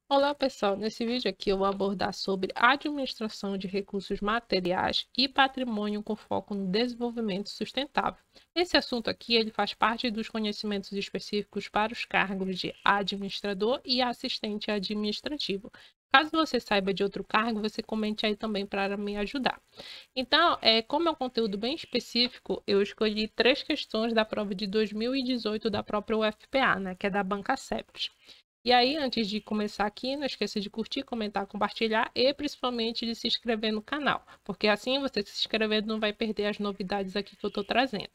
Olá pessoal, nesse vídeo aqui eu vou abordar sobre administração de recursos materiais e patrimônio com foco no desenvolvimento sustentável. Esse assunto aqui ele faz parte dos conhecimentos específicos para os cargos de administrador e assistente administrativo. Caso você saiba de outro cargo, você comente aí também para me ajudar. Então, como é um conteúdo bem específico, eu escolhi três questões da prova de 2018 da própria UFPA, né, que é da banca CEPES. E aí, antes de começar aqui, não esqueça de curtir, comentar, compartilhar e principalmente de se inscrever no canal, porque assim você se inscrevendo não vai perder as novidades aqui que eu estou trazendo.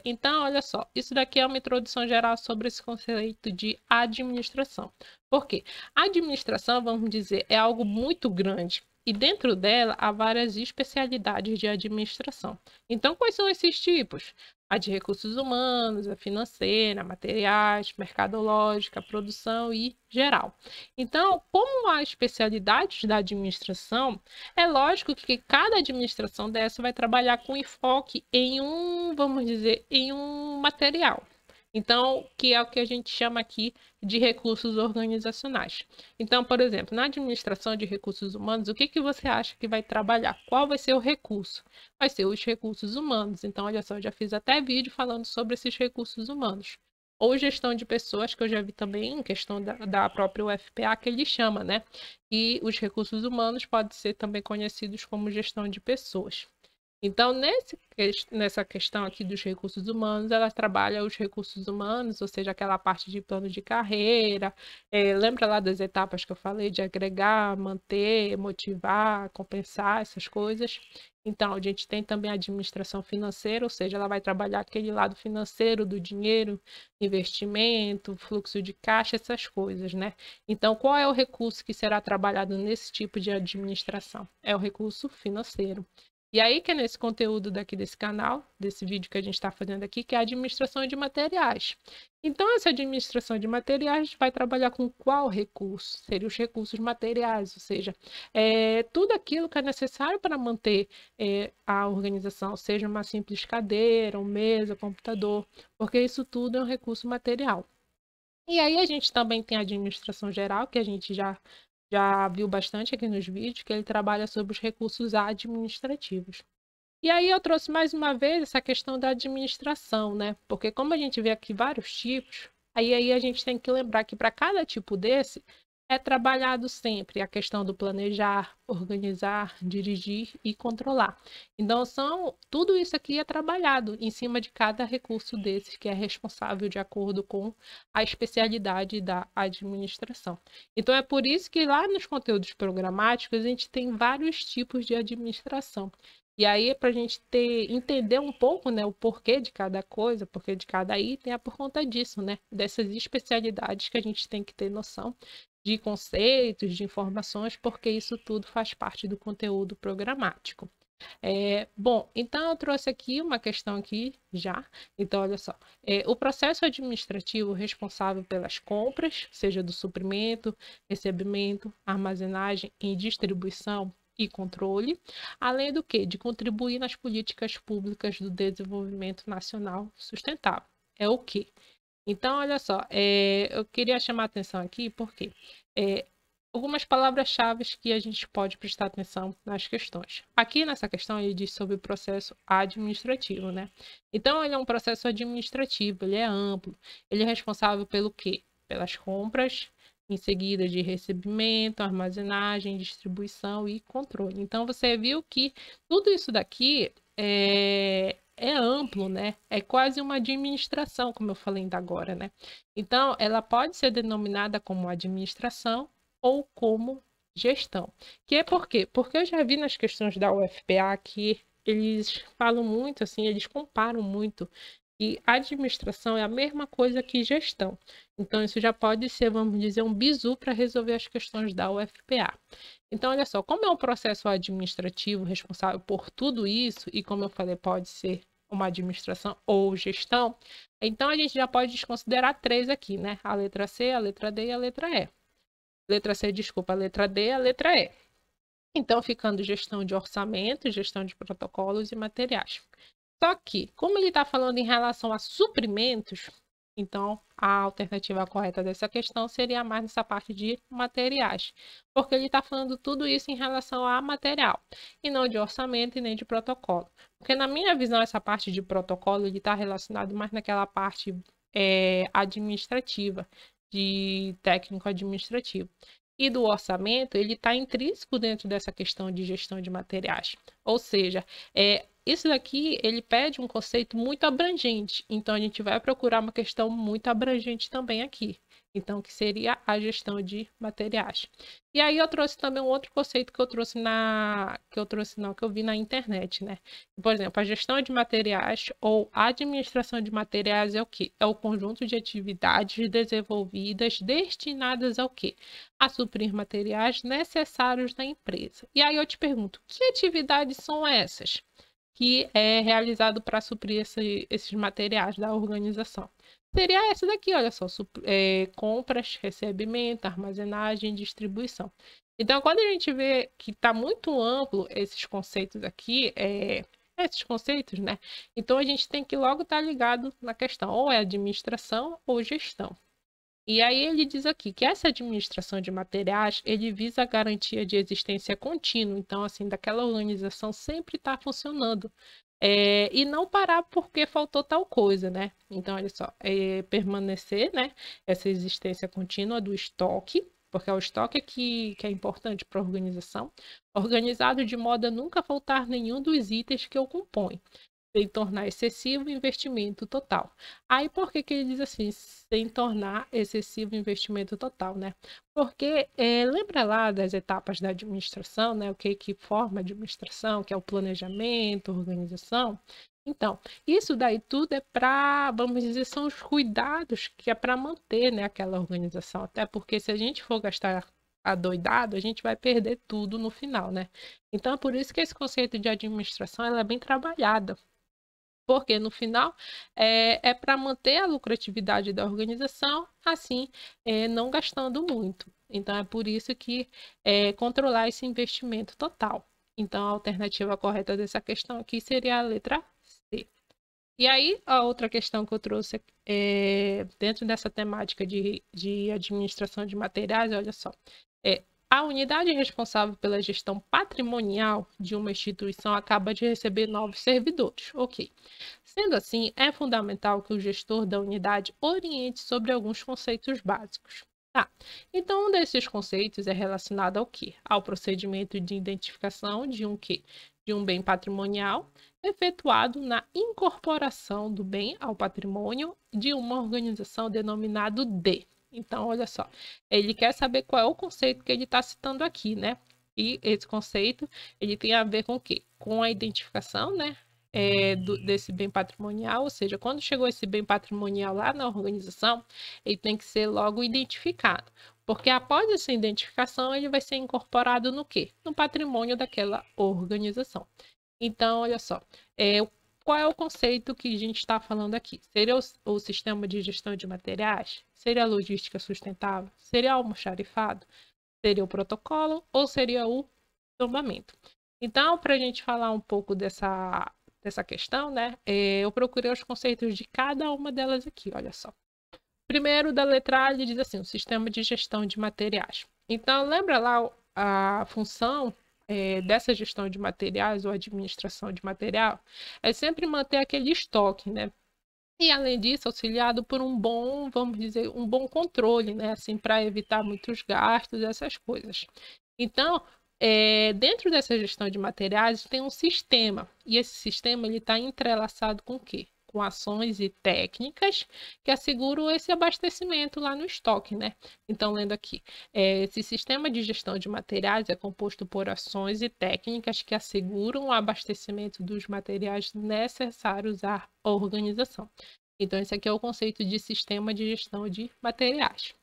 Então, olha só, isso daqui é uma introdução geral sobre esse conceito de administração. Por quê? A administração, vamos dizer, é algo muito grande e dentro dela há várias especialidades de administração. Então, quais são esses tipos? A de recursos humanos, a financeira, materiais, mercadológica, produção e geral. Então, como há especialidades da administração, é lógico que cada administração dessa vai trabalhar com enfoque em um, vamos dizer, em um material. Então, que é o que a gente chama aqui de recursos organizacionais. Então, por exemplo, na administração de recursos humanos, o que que você acha que vai trabalhar? Qual vai ser o recurso? Vai ser os recursos humanos. Então, olha só, eu já fiz até vídeo falando sobre esses recursos humanos. Ou gestão de pessoas, que eu já vi também em questão da própria UFPA, que ele chama, né? E os recursos humanos podem ser também conhecidos como gestão de pessoas. Então, nessa questão aqui dos recursos humanos, ela trabalha os recursos humanos, ou seja, aquela parte de plano de carreira. Lembra lá das etapas que eu falei de agregar, manter, motivar, compensar, essas coisas? Então, a gente tem também a administração financeira, ou seja, ela vai trabalhar aquele lado financeiro do dinheiro, investimento, fluxo de caixa, essas coisas, né? Então, qual é o recurso que será trabalhado nesse tipo de administração? É o recurso financeiro. E aí que é nesse conteúdo daqui desse canal, desse vídeo que a gente está fazendo aqui, que é a administração de materiais. Então, essa administração de materiais vai trabalhar com qual recurso? Seriam os recursos materiais, ou seja, tudo aquilo que é necessário para manter a organização, seja uma simples cadeira, uma mesa, computador, porque isso tudo é um recurso material. E aí a gente também tem a administração geral, que a gente já viu bastante aqui nos vídeos, que ele trabalha sobre os recursos administrativos. E aí eu trouxe mais uma vez essa questão da administração, né? Porque como a gente vê aqui vários tipos, aí a gente tem que lembrar que para cada tipo desse é trabalhado sempre a questão do planejar, organizar, dirigir e controlar. Então tudo isso aqui é trabalhado em cima de cada recurso desses que é responsável de acordo com a especialidade da administração. Então é por isso que lá nos conteúdos programáticos a gente tem vários tipos de administração. E aí, para a gente entender um pouco, né, o porquê de cada coisa, o porquê de cada item, é por conta disso, né? Dessas especialidades que a gente tem que ter noção de conceitos, de informações, porque isso tudo faz parte do conteúdo programático. Bom, então eu trouxe aqui uma questão aqui já. Então, olha só. O processo administrativo responsável pelas compras, seja do suprimento, recebimento, armazenagem e distribuição e controle, além do que? De contribuir nas políticas públicas do desenvolvimento nacional sustentável. É o quê? Então, olha só, eu queria chamar a atenção aqui porque algumas palavras-chave que a gente pode prestar atenção nas questões. Aqui nessa questão ele diz sobre o processo administrativo, né? Então, ele é um processo administrativo, ele é amplo, ele é responsável pelo quê? Pelas compras, em seguida de recebimento, armazenagem, distribuição e controle. Então, você viu que tudo isso daqui é amplo, né? É quase uma administração, como eu falei ainda agora, né? Então, ela pode ser denominada como administração ou como gestão. Que é por quê? Porque eu já vi nas questões da UFPA que eles falam muito, assim, eles comparam muito e administração é a mesma coisa que gestão. Então, isso já pode ser, vamos dizer, um bizu para resolver as questões da UFPA. Então, olha só, como é um processo administrativo responsável por tudo isso, e como eu falei, pode ser uma administração ou gestão, então a gente já pode desconsiderar três aqui, né? A letra C, a letra D e a letra E. Letra C, desculpa, a letra D e a letra E. Então, ficando gestão de orçamento, gestão de protocolos e materiais. Só que, como ele está falando em relação a suprimentos, Então, a alternativa correta dessa questão seria mais nessa parte de materiais, porque ele está falando tudo isso em relação a material, e não de orçamento e nem de protocolo. Porque, na minha visão, essa parte de protocolo está relacionado mais naquela parte administrativa, de técnico administrativo. E do orçamento, ele está intrínseco dentro dessa questão de gestão de materiais. Ou seja, isso daqui, ele pede um conceito muito abrangente. Então, a gente vai procurar uma questão muito abrangente também aqui. Então, que seria a gestão de materiais. E aí eu trouxe também um outro conceito que eu trouxe que eu vi na internet, né? Por exemplo, a gestão de materiais ou administração de materiais é o quê? É o conjunto de atividades desenvolvidas destinadas ao quê? A suprir materiais necessários da empresa. E aí eu te pergunto, que atividades são essas que é realizado para suprir esses materiais da organização? Seria essa daqui, olha só, compras, recebimento, armazenagem, distribuição. Então, quando a gente vê que está muito amplo esses conceitos aqui, esses conceitos, né? Então, a gente tem que logo estar ligado na questão, ou é administração ou gestão. E aí ele diz aqui que essa administração de materiais, ele visa a garantia de existência contínua. Então, assim, daquela organização sempre está funcionando. E não parar porque faltou tal coisa, né? Então, olha só, permanecer, né? Essa existência contínua do estoque, porque é o estoque que é importante para a organização, organizado de modo a nunca faltar nenhum dos itens que o compõem sem tornar excessivo o investimento total. Aí por que ele diz assim, sem tornar excessivo o investimento total, né? Porque lembra lá das etapas da administração, né? O que forma a administração, que é o planejamento, organização. Então, isso daí tudo é para, vamos dizer, são os cuidados que é para manter, né, aquela organização. Até porque se a gente for gastar adoidado, a gente vai perder tudo no final, né? Então, é por isso que esse conceito de administração ela é bem trabalhada, porque no final é para manter a lucratividade da organização, assim, não gastando muito. Então, é por isso que controlar esse investimento total. Então, a alternativa correta dessa questão aqui seria a letra C. E aí, a outra questão que eu trouxe dentro dessa temática de administração de materiais, olha só, a unidade responsável pela gestão patrimonial de uma instituição acaba de receber novos servidores. Ok. Sendo assim, é fundamental que o gestor da unidade oriente sobre alguns conceitos básicos. Tá. Então, um desses conceitos é relacionado ao quê? Ao procedimento de identificação de um quê? De um bem patrimonial efetuado na incorporação do bem ao patrimônio de uma organização denominado D. Então, olha só, ele quer saber qual é o conceito que ele está citando aqui, né? E esse conceito, ele tem a ver com o quê? Com a identificação, né? Desse bem patrimonial, ou seja, quando chegou esse bem patrimonial lá na organização, ele tem que ser logo identificado, porque após essa identificação, ele vai ser incorporado no quê? No patrimônio daquela organização. Então, olha só, qual é o conceito que a gente está falando aqui? Seria o sistema de gestão de materiais? Seria a logística sustentável? Seria o almoxarifado? Seria o protocolo ou seria o tombamento? Então, para a gente falar um pouco dessa questão, né? Eu procurei os conceitos de cada uma delas aqui, olha só. Primeiro, da letra A, ele diz assim, o sistema de gestão de materiais. Então, lembra lá a função dessa gestão de materiais ou administração de material? É sempre manter aquele estoque, né? E, além disso, auxiliado por um bom, vamos dizer, um bom controle, né? Assim, para evitar muitos gastos, essas coisas. Então, dentro dessa gestão de materiais, tem um sistema. E esse sistema está entrelaçado com o quê? Com ações e técnicas que asseguram esse abastecimento lá no estoque, né? Então, lendo aqui, esse sistema de gestão de materiais é composto por ações e técnicas que asseguram o abastecimento dos materiais necessários à organização. Então, esse aqui é o conceito de sistema de gestão de materiais.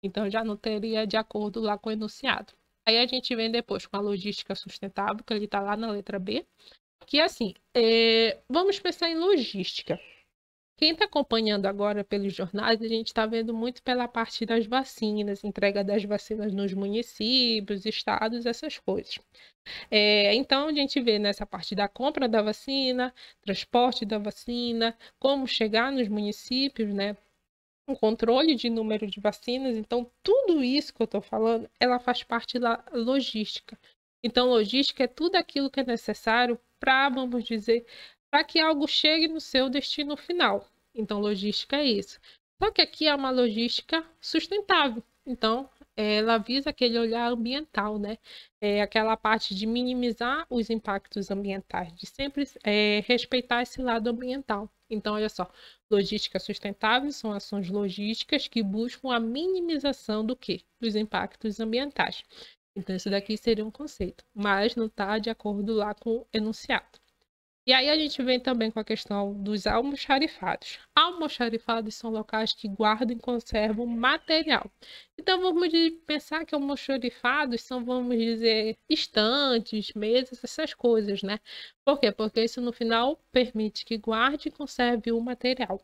Então, já não teria de acordo lá com o enunciado. Aí a gente vem depois com a logística sustentável, que ele está lá na letra B, que é assim, vamos pensar em logística. Quem está acompanhando agora pelos jornais, a gente está vendo muito pela parte das vacinas, entrega das vacinas nos municípios, estados, essas coisas. Então, a gente vê nessa parte da compra da vacina, transporte da vacina, como chegar nos municípios, né? o controle de número de vacinas. Então, tudo isso que eu estou falando, ela faz parte da logística. Então, logística é tudo aquilo que é necessário para, vamos dizer, para que algo chegue no seu destino final. Então, logística é isso. Só que aqui é uma logística sustentável. Então, ela visa aquele olhar ambiental, né? Aquela parte de minimizar os impactos ambientais, de sempre respeitar esse lado ambiental. Então, olha só, logística sustentável são ações logísticas que buscam a minimização do quê? Dos impactos ambientais. Então, isso daqui seria um conceito, mas não está de acordo lá com o enunciado. E aí a gente vem também com a questão dos almoxarifados. Almoxarifados são locais que guardam e conservam material. Então vamos pensar que almoxarifados são, vamos dizer, estantes, mesas, essas coisas, né? Por quê? Porque isso no final permite que guarde e conserve o material.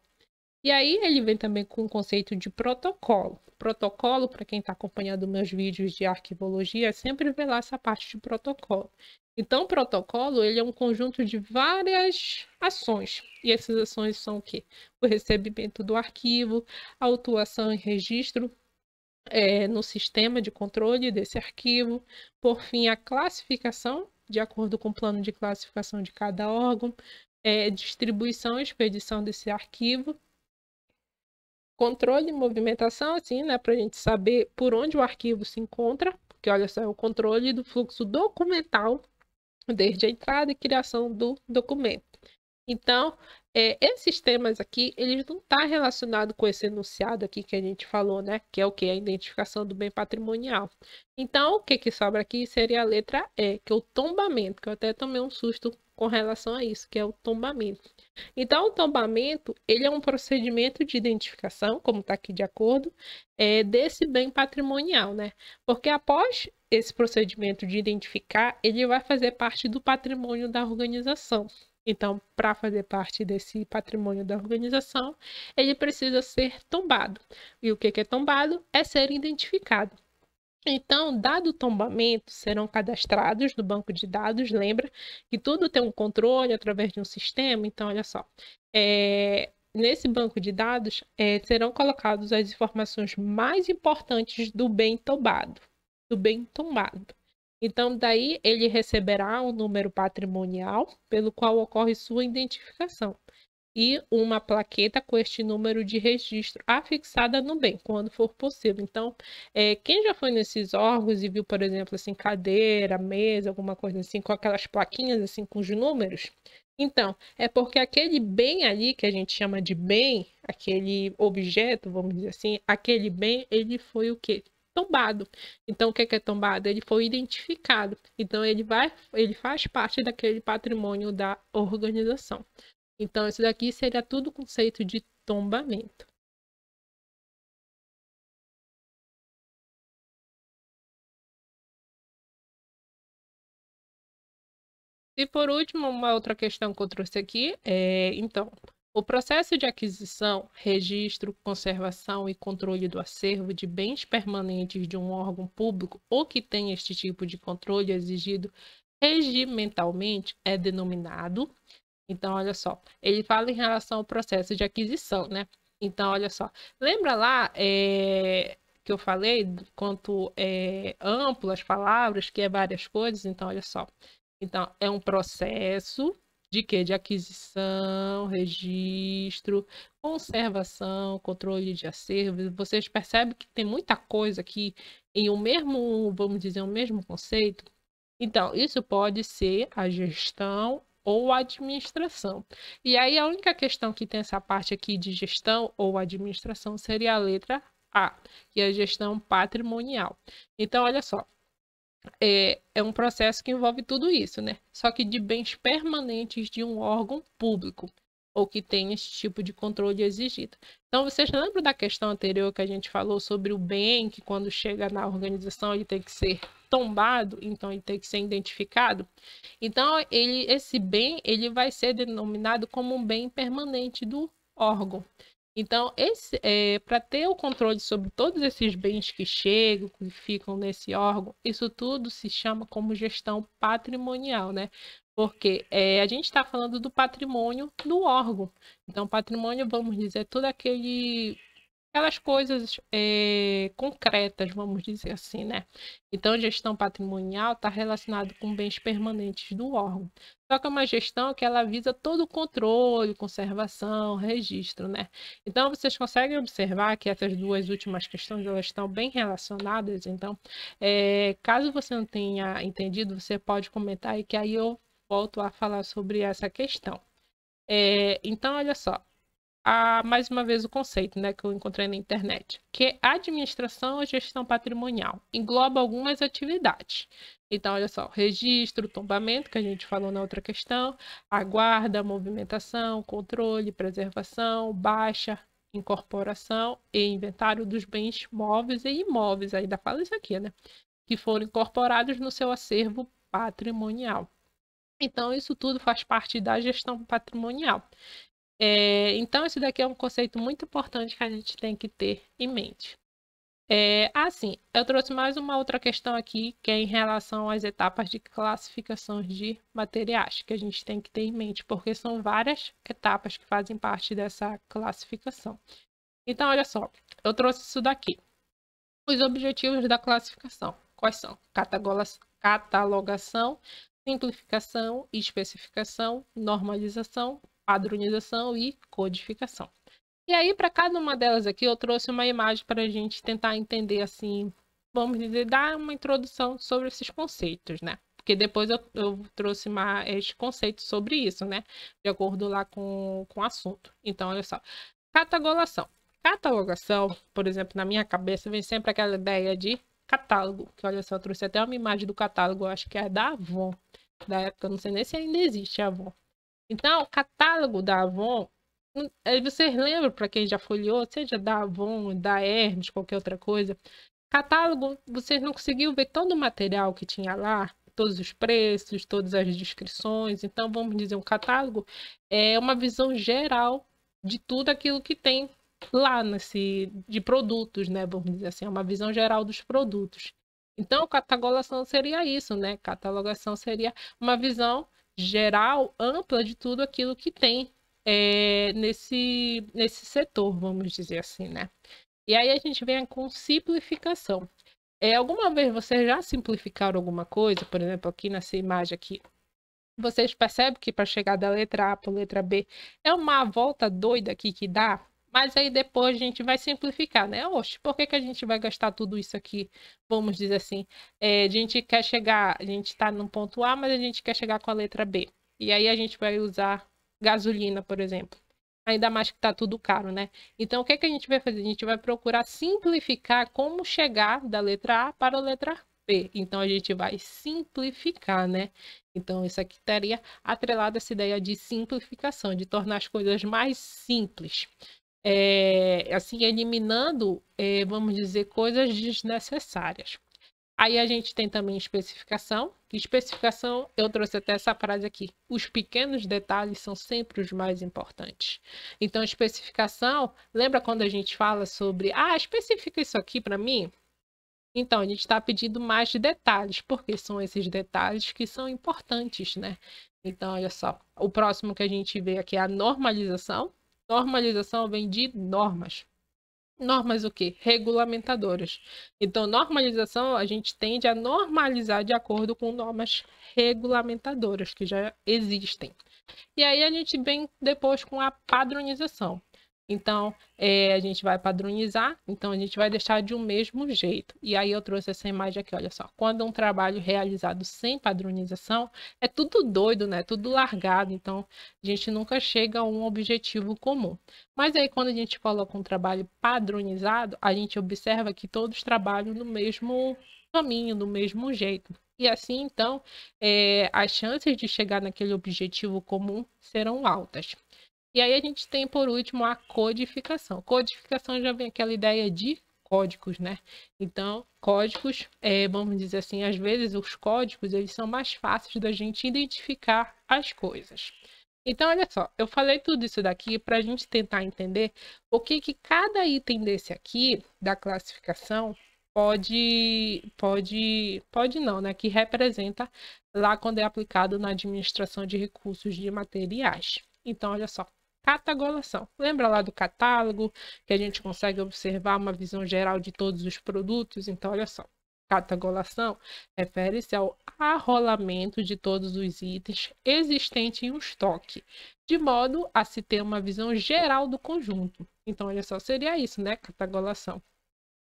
E aí ele vem também com o conceito de protocolo. Protocolo, para quem está acompanhando meus vídeos de arquivologia, sempre vê lá essa parte de protocolo. Então, o protocolo ele é um conjunto de várias ações. E essas ações são o quê? O recebimento do arquivo, a autuação e registro no sistema de controle desse arquivo, por fim, a classificação, de acordo com o plano de classificação de cada órgão, distribuição e expedição desse arquivo, controle e movimentação, assim, né, para a gente saber por onde o arquivo se encontra, porque olha só, é o controle do fluxo documental desde a entrada e criação do documento. Então, esses temas aqui, eles não estão relacionados com esse enunciado aqui que a gente falou, né? Que é o que? A identificação do bem patrimonial. Então, o que sobra aqui seria a letra E, que é o tombamento, que eu até tomei um susto com relação a isso, que é o tombamento. Então, o tombamento, ele é um procedimento de identificação, como está aqui de acordo, desse bem patrimonial, né? Porque após esse procedimento de identificar, ele vai fazer parte do patrimônio da organização. Então, para fazer parte desse patrimônio da organização, ele precisa ser tombado. E o que é tombado? É ser identificado. Então, dado o tombamento, serão cadastrados no banco de dados. Lembra que tudo tem um controle através de um sistema? Então, olha só. Nesse banco de dados, serão colocadas as informações mais importantes do bem tombado. Então, daí ele receberá um número patrimonial pelo qual ocorre sua identificação e uma plaqueta com este número de registro afixada no bem, quando for possível. Então, quem já foi nesses órgãos e viu, por exemplo, assim, cadeira, mesa, alguma coisa assim, com aquelas plaquinhas assim com os números, então, é porque aquele bem ali, que a gente chama de bem, aquele objeto, vamos dizer assim, aquele bem, ele foi o quê? Tombado. Então, o que é tombado? Ele foi identificado. Então, ele faz parte daquele patrimônio da organização. Então, isso daqui seria tudo conceito de tombamento. E por último, uma outra questão que eu trouxe aqui então, o processo de aquisição, registro, conservação e controle do acervo de bens permanentes de um órgão público ou que tem este tipo de controle exigido regimentalmente é denominado. Então, olha só, ele fala em relação ao processo de aquisição, né? Então, olha só, lembra lá que eu falei quanto amplo as palavras, que é várias coisas? Então, olha só. Então, é um processo de quê? De aquisição, registro, conservação, controle de acervos. Vocês percebem que tem muita coisa aqui em um mesmo, vamos dizer, um mesmo conceito? Então, isso pode ser a gestão ou a administração. E aí, a única questão que tem essa parte aqui de gestão ou administração seria a letra A, que é a gestão patrimonial. Então, olha só, é um processo que envolve tudo isso, né? Só que de bens permanentes de um órgão público, ou que tem esse tipo de controle exigido. Então, vocês lembram da questão anterior que a gente falou sobre o bem, que quando chega na organização ele tem que ser tombado, então ele tem que ser identificado? Então, esse bem ele vai ser denominado como um bem permanente do órgão. Então, para ter o controle sobre todos esses bens que chegam, que ficam nesse órgão, isso tudo se chama como gestão patrimonial, né? Porque a gente está falando do patrimônio do órgão. Então, patrimônio, vamos dizer, todo aquele aquelas coisas concretas, vamos dizer assim, né? Então, gestão patrimonial está relacionado com bens permanentes do órgão. Só que é uma gestão que ela visa todo o controle, conservação, registro, né? Então, vocês conseguem observar que essas duas últimas questões, elas estão bem relacionadas. Então, caso você não tenha entendido, você pode comentar aí que aí eu volto a falar sobre essa questão. Então, olha só. Mais uma vez o conceito, né, que eu encontrei na internet, que é administração ou gestão patrimonial. Engloba algumas atividades. Então, olha só, registro, tombamento, que a gente falou na outra questão, a guarda, movimentação, controle, preservação, baixa, incorporação e inventário dos bens móveis e imóveis, ainda fala isso aqui, né, que foram incorporados no seu acervo patrimonial. Então, isso tudo faz parte da gestão patrimonial. Então, esse daqui é um conceito muito importante que a gente tem que ter em mente. Sim, eu trouxe mais uma outra questão aqui, que é em relação às etapas de classificação de materiais, que a gente tem que ter em mente, porque são várias etapas que fazem parte dessa classificação. Então, olha só, eu trouxe isso daqui. Os objetivos da classificação, quais são? Catalogação, simplificação, especificação, normalização, padronização e codificação. E aí, para cada uma delas aqui, eu trouxe uma imagem para a gente tentar entender, assim, vamos dizer, dar uma introdução sobre esses conceitos, né? Porque depois eu trouxe mais conceitos sobre isso, né? De acordo lá com o assunto. Então, olha só. Catalogação. Catalogação, por exemplo, na minha cabeça vem sempre aquela ideia de catálogo. Que olha só, eu trouxe até uma imagem do catálogo, eu acho que é da Avon. Da época, não sei nem se ainda existe a Avon. Então, o catálogo da Avon, vocês lembram, para quem já folheou, seja da Avon, da Hermes, qualquer outra coisa, catálogo, vocês não conseguiam ver todo o material que tinha lá, todos os preços, todas as descrições. Então, vamos dizer, um catálogo é uma visão geral de tudo aquilo que tem lá de produtos, né? Vamos dizer assim, é uma visão geral dos produtos. Então, catalogação seria isso, né? Catalogação seria uma visão geral, ampla de tudo aquilo que tem nesse setor, vamos dizer assim, né? E aí a gente vem com simplificação. Alguma vez vocês já simplificaram alguma coisa? Por exemplo, aqui nessa imagem aqui, vocês percebem que para chegar da letra A para a letra B é uma volta doida aqui que dá? Mas aí depois a gente vai simplificar, né? Oxe, por que a gente vai gastar tudo isso aqui? Vamos dizer assim, a gente quer chegar, a gente está no ponto A, mas a gente quer chegar com a letra B. E aí a gente vai usar gasolina, por exemplo. Ainda mais que está tudo caro, né? Então, o que a gente vai fazer? A gente vai procurar simplificar como chegar da letra A para a letra B. Então, a gente vai simplificar, né? Então, isso aqui estaria atrelado a essa ideia de simplificação, de tornar as coisas mais simples. Assim, eliminando, vamos dizer, coisas desnecessárias. Aí a gente tem também especificação. Especificação, eu trouxe até essa frase aqui. Os pequenos detalhes são sempre os mais importantes. Então, especificação, lembra quando a gente fala sobre, especifica isso aqui para mim? Então, a gente está pedindo mais detalhes, porque são esses detalhes que são importantes, né? Então, olha só, o próximo que a gente vê aqui é a normalização. Normalização vem de normas. Normas o quê? Regulamentadoras. Então, normalização, a gente tende a normalizar de acordo com normas regulamentadoras que já existem. E aí a gente vem depois com a padronização. Então, a gente vai padronizar, então a gente vai deixar de um mesmo jeito. E aí eu trouxe essa imagem aqui, olha só. Quando um trabalho realizado sem padronização, é tudo doido, né? Tudo largado, então a gente nunca chega a um objetivo comum. Mas aí quando a gente coloca um trabalho padronizado, a gente observa que todos trabalham no mesmo caminho, do mesmo jeito. E assim, então, as chances de chegar naquele objetivo comum serão altas. E aí a gente tem, por último, a codificação. Codificação já vem aquela ideia de códigos, né? Então, códigos, vamos dizer assim, às vezes os códigos, eles são mais fáceis da gente identificar as coisas. Então, olha só, eu falei tudo isso daqui para a gente tentar entender o que cada item desse aqui, da classificação, pode não, né? Que representa lá quando é aplicado na administração de recursos de materiais. Então, olha só. catalogação. Lembra lá do catálogo, que a gente consegue observar uma visão geral de todos os produtos? Então, olha só. Catalogação refere-se ao arrolamento de todos os itens existentes em um estoque, de modo a se ter uma visão geral do conjunto. Então, olha só, seria isso, né? Catalogação.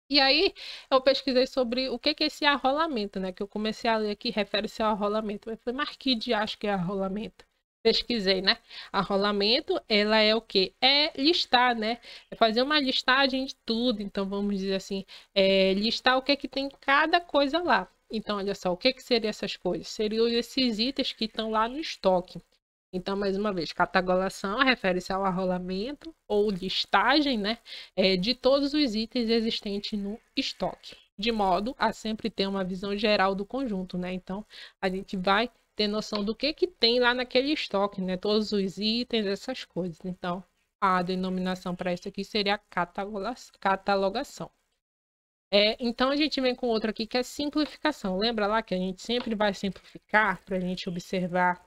E aí, eu pesquisei sobre o que é esse arrolamento, né? Que eu comecei a ler aqui, refere-se ao arrolamento. Eu falei, mas que diacho que é arrolamento? Pesquisei, né? Arrolamento, ela é o quê? É listar, né? É fazer uma listagem de tudo. Então, vamos dizer assim, listar o que é que tem cada coisa lá. Então, olha só, o que seriam essas coisas? Seriam esses itens que estão lá no estoque. Então, mais uma vez, catalogação refere-se ao arrolamento ou listagem, né, de todos os itens existentes no estoque, de modo a sempre ter uma visão geral do conjunto, né? Então, a gente vai ter noção do que tem lá naquele estoque, né? Todos os itens, essas coisas. Então, a denominação para isso aqui seria catalogação. Então, a gente vem com outro aqui que é simplificação. Lembra lá que a gente sempre vai simplificar para a gente observar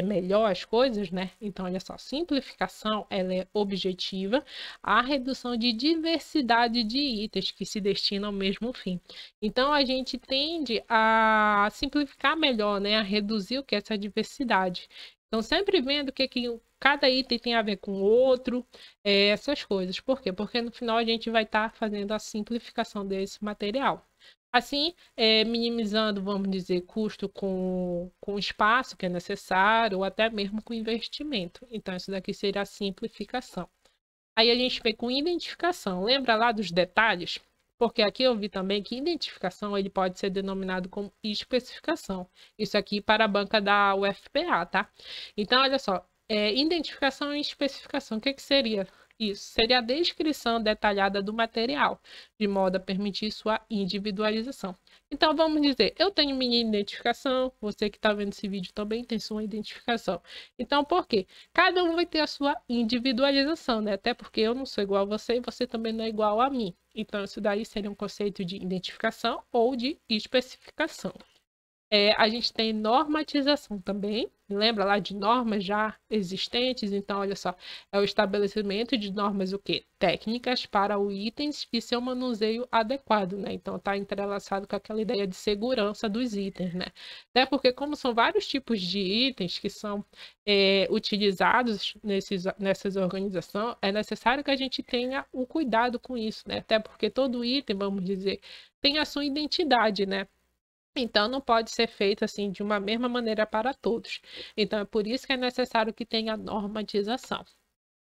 melhor as coisas, né? Então, olha só, simplificação, ela é objetiva à redução de diversidade de itens que se destinam ao mesmo fim. Então, a gente tende a simplificar melhor, né? A reduzir o que é essa diversidade. Então, sempre vendo o que cada item tem a ver com o outro, essas coisas. Por quê? Porque no final a gente vai estar fazendo a simplificação desse material. Assim, minimizando, vamos dizer, custo com espaço que é necessário, ou até mesmo com investimento. Então, isso daqui seria a simplificação. Aí a gente vem com identificação. Lembra lá dos detalhes? Porque aqui eu vi também que identificação ele pode ser denominado como especificação. Isso aqui para a banca da UFPA, tá? Então, olha só, identificação e especificação, o que seria isso? Seria a descrição detalhada do material, de modo a permitir sua individualização. Então, vamos dizer, eu tenho minha identificação, você que está vendo esse vídeo também tem sua identificação. Então, por quê? Cada um vai ter a sua individualização, né? Até porque eu não sou igual a você e você também não é igual a mim. Então, isso daí seria um conceito de identificação ou de especificação. A gente tem normatização também, lembra lá de normas já existentes? Então, olha só, é o estabelecimento de normas o quê? Técnicas para os itens e seu manuseio adequado, né? Então, está entrelaçado com aquela ideia de segurança dos itens, né? Até porque, como são vários tipos de itens que são utilizados nessas organizações, é necessário que a gente tenha o cuidado com isso, né? Até porque todo item, vamos dizer, tem a sua identidade, né? Então, não pode ser feito assim de uma mesma maneira para todos. Então, é por isso que é necessário que tenha normatização,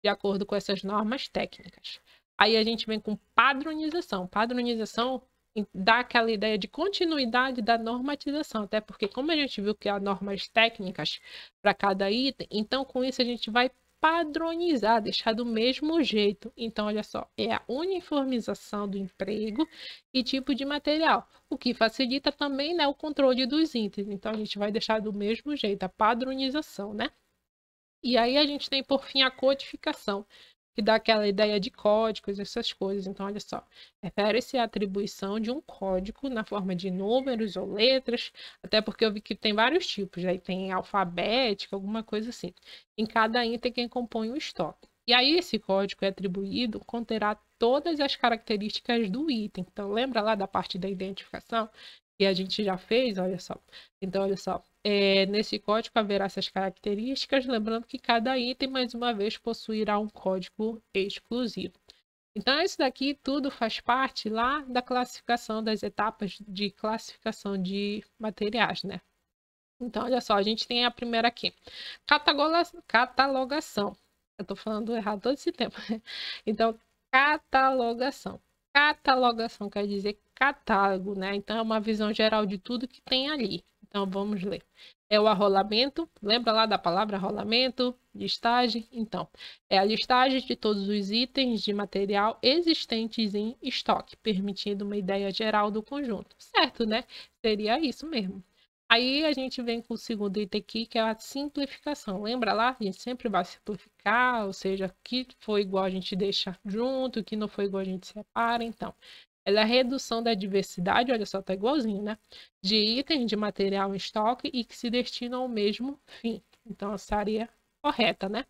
de acordo com essas normas técnicas. Aí a gente vem com padronização. Padronização dá aquela ideia de continuidade da normatização, até porque como a gente viu que há normas técnicas para cada item, então com isso a gente vai padronizar, deixar do mesmo jeito. Então, olha só, é a uniformização do emprego e tipo de material, o que facilita também, né, o controle dos itens. Então, a gente vai deixar do mesmo jeito, a padronização, né? E aí a gente tem, por fim, a codificação, que dá aquela ideia de códigos, essas coisas. Então, olha só, refere-se à atribuição de um código na forma de números ou letras, até porque eu vi que tem vários tipos, aí tem alfabético, alguma coisa assim, em cada item que compõe o estoque. E aí esse código é atribuído, conterá todas as características do item. Então, lembra lá da parte da identificação que a gente já fez? Olha só. Então, olha só, nesse código haverá essas características, lembrando que cada item, mais uma vez, possuirá um código exclusivo. Então, isso daqui tudo faz parte lá da classificação, das etapas de classificação de materiais, né? Então, olha só, a gente tem a primeira aqui, catalogação. Eu tô falando errado todo esse tempo. Então, catalogação. Catalogação quer dizer catálogo, né? Então, é uma visão geral de tudo que tem ali. Então, vamos ler. É o arrolamento, lembra lá da palavra arrolamento, listagem? Então, é a listagem de todos os itens de material existentes em estoque, permitindo uma ideia geral do conjunto. Certo, né? Seria isso mesmo. Aí a gente vem com o segundo item aqui, que é a simplificação. Lembra lá? A gente sempre vai simplificar, ou seja, o que foi igual a gente deixa junto, o que não foi igual a gente separa. Então, ela é a redução da diversidade, olha só, tá igualzinho, né? De itens de material em estoque e que se destinam ao mesmo fim. Então, seria correta, né?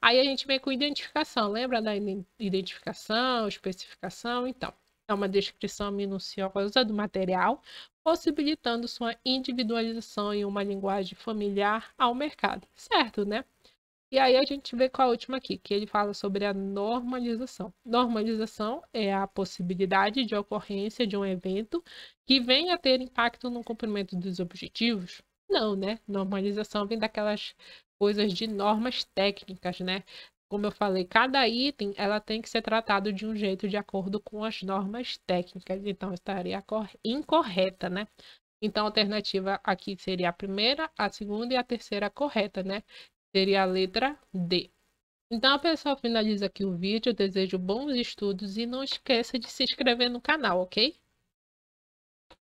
Aí a gente vem com identificação. Lembra da identificação, especificação? Então, é uma descrição minuciosa do material, possibilitando sua individualização em uma linguagem familiar ao mercado, certo, né? E aí a gente vê com a última aqui, que ele fala sobre a normalização. Normalização é a possibilidade de ocorrência de um evento que venha a ter impacto no cumprimento dos objetivos? Não, né? Normalização vem daquelas coisas de normas técnicas, né? Como eu falei, cada item ela tem que ser tratado de um jeito de acordo com as normas técnicas, então estaria incorreta, né? Então a alternativa aqui seria a primeira, a segunda e a terceira correta, né? Seria a letra D. Então, a pessoa finaliza aqui o vídeo. Eu desejo bons estudos e não esqueça de se inscrever no canal, ok?